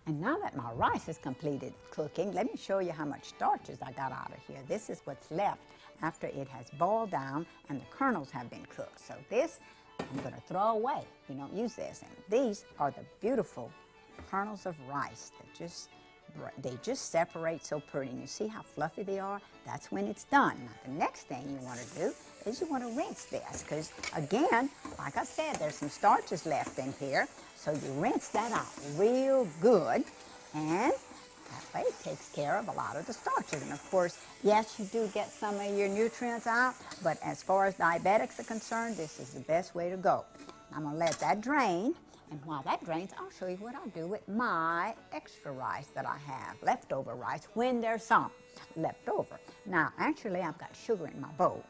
And now that my rice is completed cooking, let me show you how much starches I got out of here. This is what's left after it has boiled down and the kernels have been cooked. So this I'm going to throw away. You don't use this. And these are the beautiful kernels of rice that they just separate so pretty. And you see how fluffy they are? That's when it's done. Now, the next thing you want to do is you want to rinse this because, again, like I said, there's some starches left in here. So you rinse that out real good, and that way it takes care of a lot of the starches. And, of course, yes, you do get some of your nutrients out, but as far as diabetics are concerned, this is the best way to go. I'm going to let that drain. And while that drains, I'll show you what I'll do with my extra rice that I have, leftover rice, when there's some left over. Now, actually, I've got sugar in my bowl.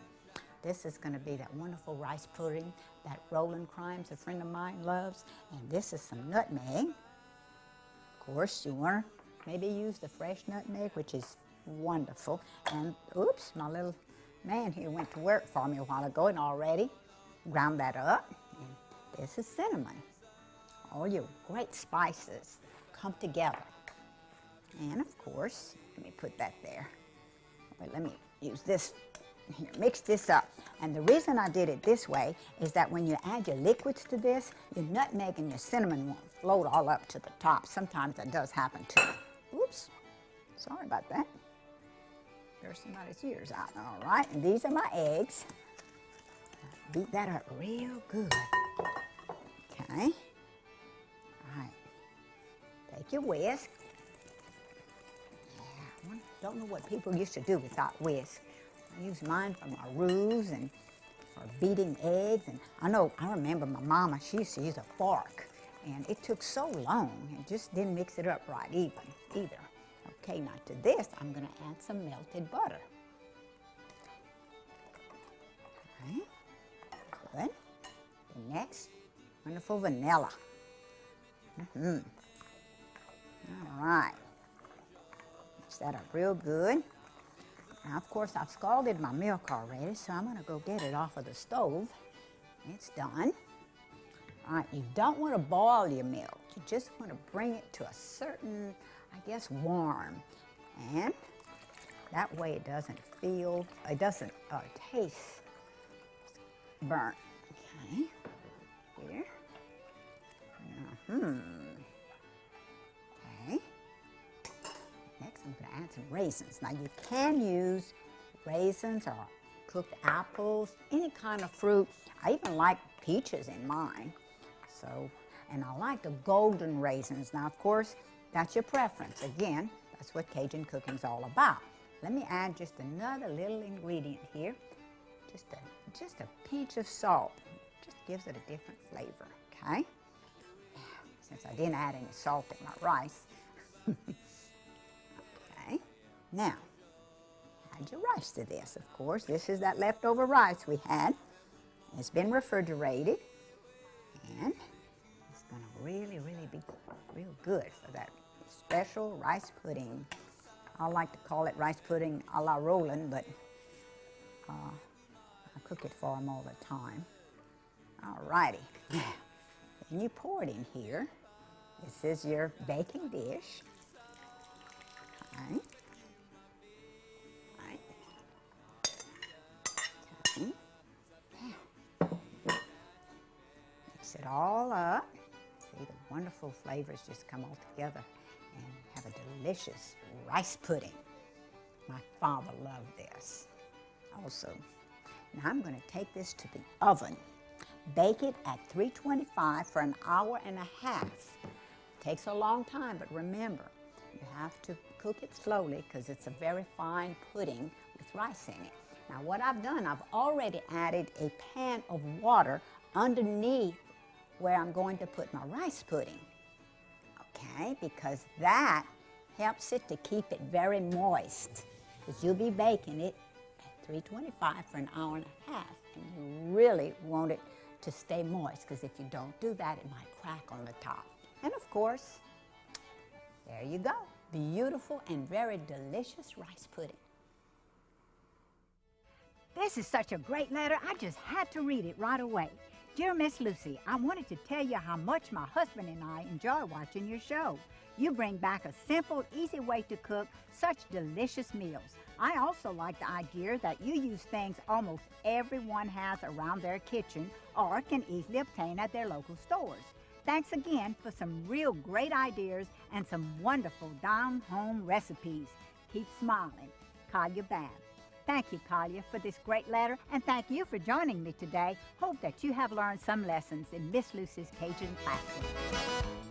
This is going to be that wonderful rice pudding that Roland Crimes, a friend of mine, loves. And this is some nutmeg. Of course, you want to maybe use the fresh nutmeg, which is wonderful. And, oops, my little man here went to work for me a while ago and already ground that up. And this is cinnamon. All your great spices come together. And of course, let me put that there. Wait, let me use this here. Mix this up. And the reason I did it this way is that when you add your liquids to this, your nutmeg and your cinnamon won't float all up to the top. Sometimes that does happen to me. Oops, sorry about that. There's somebody's ears out. All right, and these are my eggs. Beat that up real good. Okay. Take your whisk. Yeah, I don't know what people used to do without whisk. I use mine for my roux and for beating eggs. And I remember my mama, she used to use a fork. And it took so long, it just didn't mix it up right either. Okay, now to this, I'm going to add some melted butter. Okay, good. The next, wonderful vanilla. All right, mix that up real good. Now, of course, I've scalded my milk already, so I'm going to go get it off of the stove. It's done. All right, you don't want to boil your milk. You just want to bring it to a certain, I guess, warm. And that way it doesn't taste burnt. Okay, here. Okay. Next, I'm going to add some raisins. Now, you can use raisins or cooked apples, any kind of fruit. I even like peaches in mine. So, and I like the golden raisins. Now, of course, that's your preference. Again, that's what Cajun cooking's all about. Let me add just another little ingredient here. Just a pinch of salt. Just gives it a different flavor, okay? Since I didn't add any salt in my rice. Okay, now, add your rice to this, of course. This is that leftover rice we had. It's been refrigerated, and it's going to really, really be real good for that special rice pudding. I like to call it rice pudding a la Roland, but I cook it for them all the time. All righty. And you pour it in here. This is your baking dish. Okay. Right. Okay. Yeah. Mix it all up. See, the wonderful flavors just come all together and have a delicious rice pudding. My father loved this also. Now I'm going to take this to the oven. Bake it at 325 for an hour and a half. Takes a long time, but remember, you have to cook it slowly because it's a very fine pudding with rice in it. Now what I've done, I've already added a pan of water underneath where I'm going to put my rice pudding. Okay, because that helps it to keep it very moist. Because you'll be baking it at 325 for an hour and a half. And you really want it to stay moist, because if you don't do that, it might crack on the top. And of course, there you go. Beautiful and very delicious rice pudding. This is such a great letter, I just had to read it right away. Dear Miss Lucy, I wanted to tell you how much my husband and I enjoy watching your show. You bring back a simple, easy way to cook such delicious meals. I also like the idea that you use things almost everyone has around their kitchen or can easily obtain at their local stores. Thanks again for some real great ideas and some wonderful down-home recipes. Keep smiling. Collier Babb. Thank you, Collier, for this great letter, and thank you for joining me today. Hope that you have learned some lessons in Miss Lucy's Cajun classroom.